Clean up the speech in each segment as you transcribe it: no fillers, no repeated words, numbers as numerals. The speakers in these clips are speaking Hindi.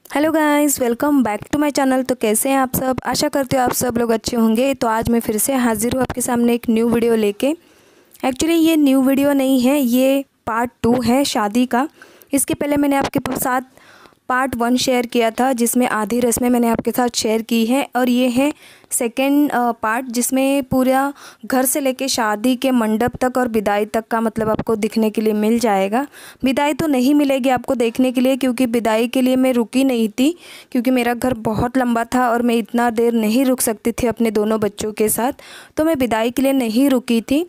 Hello guys, welcome back to my channel. तो कैसे हैं आप सब? आशा करते हो आप सब लोग अच्छे होंगे। तो आज मैं फिर से हाजिर हूँ आपके सामने एक न्यू वीडियो लेके। एक्चुअली ये न्यू वीडियो नहीं है, ये पार्ट 2 है शादी का। इसके पहले मैंने आपके साथ पार्ट 1 शेयर किया था, जिसमें आधी रस्में मैंने आपके साथ शेयर की है, और ये है सेकेंड पार्ट, जिसमें पूरा घर से लेके शादी के मंडप तक और विदाई तक का मतलब आपको दिखने के लिए मिल जाएगा। विदाई तो नहीं मिलेगी आपको देखने के लिए, क्योंकि विदाई के लिए मैं रुकी नहीं थी, क्योंकि मेरा घर बहुत लंबा था और मैं इतना देर नहीं रुक सकती थी अपने दोनों बच्चों के साथ। तो मैं विदाई के लिए नहीं रुकी थी।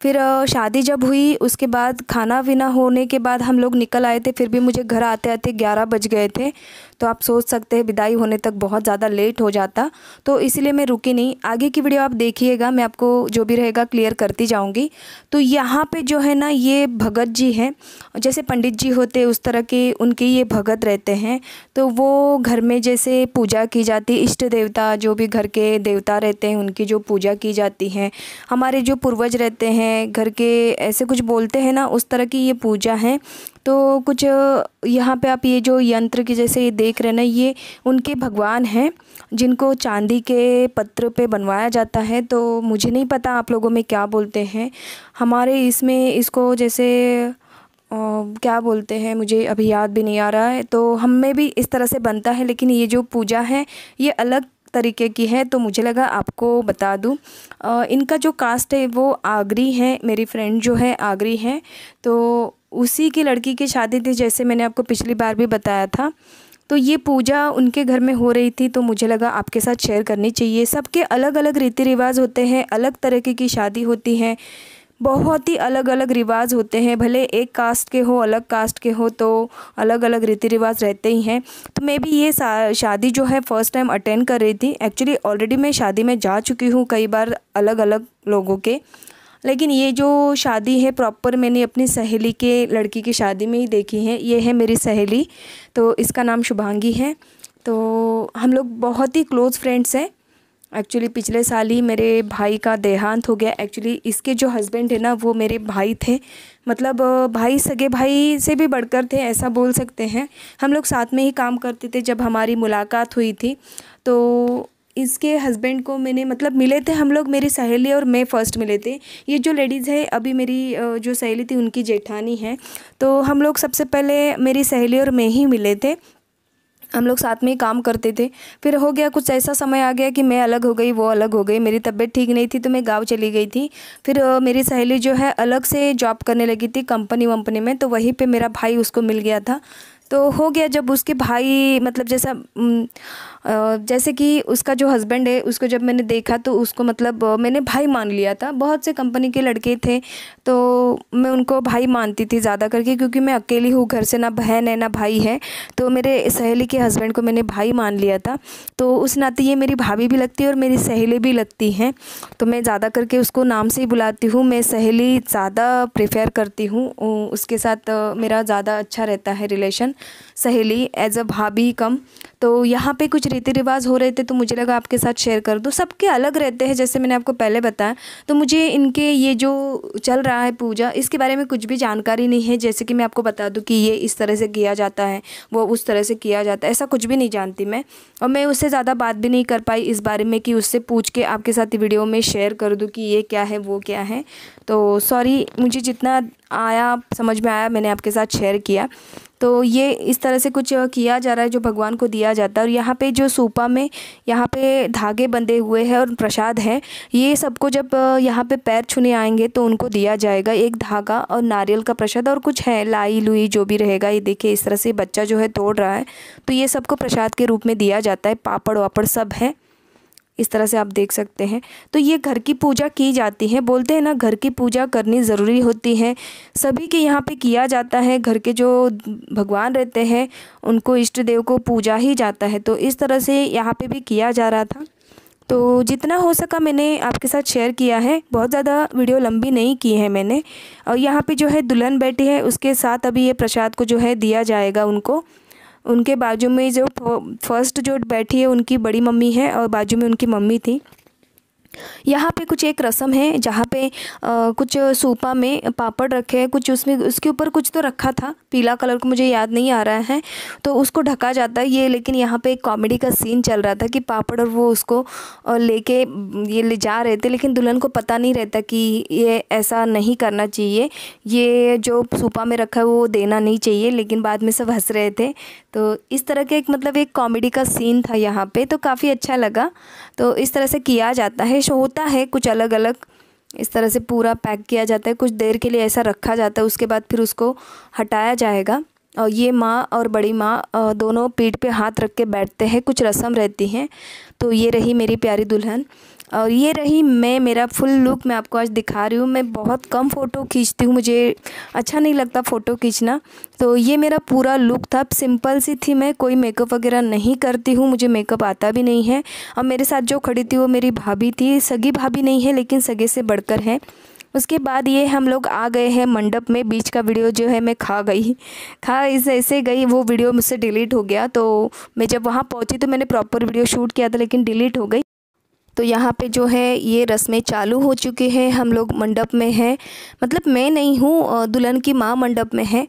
फिर शादी जब हुई उसके बाद खाना पीना होने के बाद हम लोग निकल आए थे, फिर भी मुझे घर आते आते 11 बज गए थे। तो आप सोच सकते हैं विदाई होने तक बहुत ज़्यादा लेट हो जाता, तो इसीलिए मैं रुकी नहीं। आगे की वीडियो आप देखिएगा, मैं आपको जो भी रहेगा क्लियर करती जाऊंगी। तो यहाँ पे जो है ना, ये भगत जी हैं, जैसे पंडित जी होते उस तरह के उनके ये भगत रहते हैं। तो वो घर में जैसे पूजा की जाती, इष्ट देवता जो भी घर के देवता रहते हैं उनकी जो पूजा की जाती है। हमारे जो पूर्वज रहते हैं घर के, ऐसे कुछ बोलते हैं ना, उस तरह की ये पूजा है। तो कुछ यहाँ पे आप ये जो यंत्र की जैसे ये देख रहे हैं ना, ये उनके भगवान हैं जिनको चांदी के पत्र पे बनवाया जाता है। तो मुझे नहीं पता आप लोगों में क्या बोलते हैं, हमारे इसमें इसको जैसे क्या बोलते हैं, मुझे अभी याद भी नहीं आ रहा है। तो हम में भी इस तरह से बनता है, लेकिन ये जो पूजा है ये अलग तरीके की है, तो मुझे लगा आपको बता दूं। इनका जो कास्ट है वो आगरी है, मेरी फ्रेंड जो है आगरी है। तो उसी की लड़की की शादी थी, जैसे मैंने आपको पिछली बार भी बताया था। तो ये पूजा उनके घर में हो रही थी, तो मुझे लगा आपके साथ शेयर करनी चाहिए। सबके अलग अलग रीति रिवाज होते हैं, अलग तरीके की शादी होती है, बहुत ही अलग अलग रिवाज होते हैं। भले एक कास्ट के हो, अलग कास्ट के हो, तो अलग अलग रीति रिवाज रहते ही हैं। तो मैं भी ये शादी जो है फ़र्स्ट टाइम अटेंड कर रही थी। एक्चुअली ऑलरेडी मैं शादी में जा चुकी हूँ कई बार अलग अलग लोगों के, लेकिन ये जो शादी है प्रॉपर मैंने अपनी सहेली के लड़की की शादी में ही देखी है। ये है मेरी सहेली, तो इसका नाम शुभांगी है। तो हम लोग बहुत ही क्लोज़ फ्रेंड्स हैं। एक्चुअली पिछले साल ही मेरे भाई का देहांत हो गया। एक्चुअली इसके जो हस्बैंड है ना, वो मेरे भाई थे, मतलब भाई, सगे भाई से भी बढ़कर थे, ऐसा बोल सकते हैं। हम लोग साथ में ही काम करते थे। जब हमारी मुलाकात हुई थी तो इसके हस्बैंड को मैंने, मतलब मिले थे हम लोग, मेरी सहेली और मैं फ़र्स्ट मिले थे। ये जो लेडीज़ है अभी मेरी जो सहेली थी उनकी जेठानी है। तो हम लोग सबसे पहले मेरी सहेली और मैं ही मिले थे, हम लोग साथ में ही काम करते थे। फिर हो गया कुछ ऐसा समय आ गया कि मैं अलग हो गई, वो अलग हो गई। मेरी तबीयत ठीक नहीं थी तो मैं गांव चली गई थी। फिर मेरी सहेली जो है अलग से जॉब करने लगी थी कंपनी वंपनी में, तो वहीं पे मेरा भाई उसको मिल गया था। तो हो गया जब उसके भाई, मतलब जैसा जैसे कि उसका जो हस्बैंड है उसको जब मैंने देखा तो उसको, मतलब मैंने भाई मान लिया था। बहुत से कंपनी के लड़के थे तो मैं उनको भाई मानती थी ज़्यादा करके, क्योंकि मैं अकेली हूँ, घर से ना बहन है ना भाई है। तो मेरे सहेली के हस्बैंड को मैंने भाई मान लिया था। तो उस नाते ये मेरी भाभी भी लगती है और मेरी सहेली भी लगती हैं। तो मैं ज़्यादा करके उसको नाम से ही बुलाती हूँ। मैं सहेली ज़्यादा प्रेफर करती हूँ, उसके साथ मेरा ज़्यादा अच्छा रहता है रिलेशन, सहेली एज अ भाभी कम। तो यहाँ पे कुछ रीति रिवाज हो रहे थे, तो मुझे लगा आपके साथ शेयर कर दूँ। सबके अलग रहते हैं, जैसे मैंने आपको पहले बताया। तो मुझे इनके ये जो चल रहा है पूजा, इसके बारे में कुछ भी जानकारी नहीं है। जैसे कि मैं आपको बता दूँ कि ये इस तरह से किया जाता है, वो उस तरह से किया जाता है, ऐसा कुछ भी नहीं जानती मैं। और मैं उससे ज़्यादा बात भी नहीं कर पाई इस बारे में कि उससे पूछ के आपके साथ वीडियो में शेयर कर दूँ कि ये क्या है वो क्या है। तो सॉरी, मुझे जितना आया समझ में आया मैंने आपके साथ शेयर किया। तो ये इस तरह से कुछ किया जा रहा है जो भगवान को दिया जाता है। और यहाँ पे जो सूपा में यहाँ पे धागे बंधे हुए हैं और प्रसाद है, ये सबको जब यहाँ पे पैर छूने आएंगे तो उनको दिया जाएगा एक धागा और नारियल का प्रसाद, और कुछ है लाई लुई जो भी रहेगा। ये देखिए इस तरह से बच्चा जो है तोड़ रहा है, तो ये सबको प्रसाद के रूप में दिया जाता है। पापड़ वापड़ सब है, इस तरह से आप देख सकते हैं। तो ये घर की पूजा की जाती है। बोलते हैं ना, घर की पूजा करनी ज़रूरी होती है। सभी के यहाँ पे किया जाता है। घर के जो भगवान रहते हैं उनको, इष्ट देव को पूजा ही जाता है। तो इस तरह से यहाँ पे भी किया जा रहा था। तो जितना हो सका मैंने आपके साथ शेयर किया है, बहुत ज़्यादा वीडियो लंबी नहीं की है मैंने। और यहाँ पे जो है दुल्हन बैठी है, उसके साथ अभी ये प्रसाद को जो है दिया जाएगा उनको। उनके बाजू में जो फर्स्ट जो बैठी है उनकी बड़ी मम्मी है, और बाजू में उनकी मम्मी थी। यहाँ पे कुछ एक रस्म है जहाँ पे कुछ सूपा में पापड़ रखे हैं, कुछ उसमें उसके ऊपर कुछ तो रखा था पीला कलर को, मुझे याद नहीं आ रहा है, तो उसको ढका जाता है ये। लेकिन यहाँ पे एक कॉमेडी का सीन चल रहा था कि पापड़ और वो उसको लेके ये ले जा रहे थे, लेकिन दुल्हन को पता नहीं रहता कि ये ऐसा नहीं करना चाहिए, ये जो सूपा में रखा है वो देना नहीं चाहिए, लेकिन बाद में सब हंस रहे थे। तो इस तरह के मतलब एक कॉमेडी का सीन था यहाँ पे, तो काफ़ी अच्छा लगा। तो इस तरह से किया जाता है, होता है कुछ अलग अलग, इस तरह से पूरा पैक किया जाता है, कुछ देर के लिए ऐसा रखा जाता है, उसके बाद फिर उसको हटाया जाएगा। और ये माँ और बड़ी माँ दोनों पीठ पे हाथ रख के बैठते हैं, कुछ रस्म रहती हैं। तो ये रही मेरी प्यारी दुल्हन, और ये रही मैं, मेरा फुल लुक मैं आपको आज दिखा रही हूँ। मैं बहुत कम फ़ोटो खींचती हूँ, मुझे अच्छा नहीं लगता फ़ोटो खींचना, तो ये मेरा पूरा लुक था। सिंपल सी थी मैं, कोई मेकअप वगैरह नहीं करती हूँ, मुझे मेकअप आता भी नहीं है। और मेरे साथ जो खड़ी थी वो मेरी भाभी थी, सगी भाभी नहीं है लेकिन सगे से बढ़कर है। उसके बाद ये हम लोग आ गए हैं मंडप में। बीच का वीडियो जो है मैं खा इस ऐसे गई, वो वीडियो मुझसे डिलीट हो गया। तो मैं जब वहाँ पहुँची तो मैंने प्रॉपर वीडियो शूट किया था, लेकिन डिलीट हो गई। तो यहाँ पे जो है ये रस्में चालू हो चुकी हैं, हम लोग मंडप में हैं, मतलब मैं नहीं हूँ, दुल्हन की माँ मंडप में है।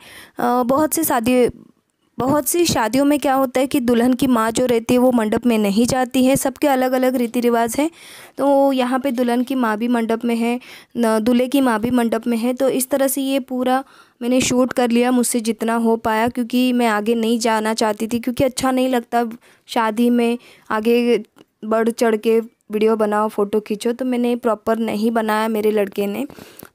बहुत सी शादियों में क्या होता है कि दुल्हन की माँ जो रहती है वो मंडप में नहीं जाती है, सबके अलग अलग रीति रिवाज हैं। तो यहाँ पे दुल्हन की माँ भी मंडप में है, दूल्हे की माँ भी मंडप में है। तो इस तरह से ये पूरा मैंने शूट कर लिया मुझसे जितना हो पाया, क्योंकि मैं आगे नहीं जाना चाहती थी, क्योंकि अच्छा नहीं लगता शादी में आगे बढ़ चढ़ के वीडियो बनाओ, फ़ोटो खींचो, तो मैंने प्रॉपर नहीं बनाया मेरे लड़के ने।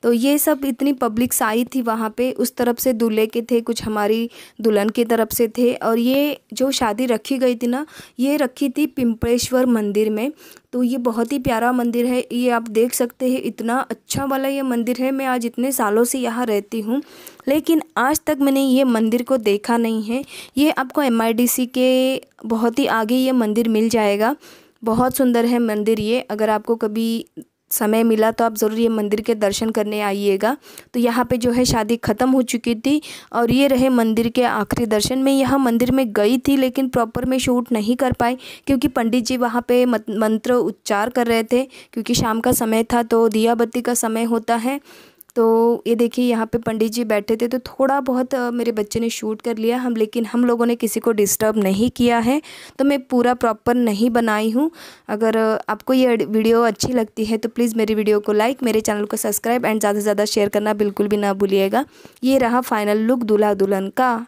तो ये सब इतनी पब्लिक्स आई थी वहाँ पे, उस तरफ से दूल्हे के थे, कुछ हमारी दुल्हन की तरफ से थे। और ये जो शादी रखी गई थी ना, ये रखी थी पिंपलेश्वर मंदिर में। तो ये बहुत ही प्यारा मंदिर है, ये आप देख सकते हैं, इतना अच्छा वाला ये मंदिर है। मैं आज इतने सालों से यहाँ रहती हूँ, लेकिन आज तक मैंने ये मंदिर को देखा नहीं है। ये आपको MIDC के बहुत ही आगे ये मंदिर मिल जाएगा, बहुत सुंदर है मंदिर ये। अगर आपको कभी समय मिला तो आप ज़रूर ये मंदिर के दर्शन करने आइएगा। तो यहाँ पे जो है शादी ख़त्म हो चुकी थी, और ये रहे मंदिर के आखिरी दर्शन। मैं यहाँ मंदिर में गई थी, लेकिन प्रॉपर में शूट नहीं कर पाई, क्योंकि पंडित जी वहाँ पे मंत्र उच्चार कर रहे थे, क्योंकि शाम का समय था तो दिया बत्ती का समय होता है। तो ये देखिए यहाँ पे पंडित जी बैठे थे, तो थोड़ा बहुत मेरे बच्चे ने शूट कर लिया लेकिन हम लोगों ने किसी को डिस्टर्ब नहीं किया है। तो मैं पूरा प्रॉपर नहीं बनाई हूँ। अगर आपको ये वीडियो अच्छी लगती है तो प्लीज़ मेरी वीडियो को लाइक, मेरे चैनल को सब्सक्राइब एंड ज़्यादा से ज़्यादा शेयर करना बिल्कुल भी ना भूलिएगा। ये रहा फाइनल लुक दूल्हा दुल्हन का।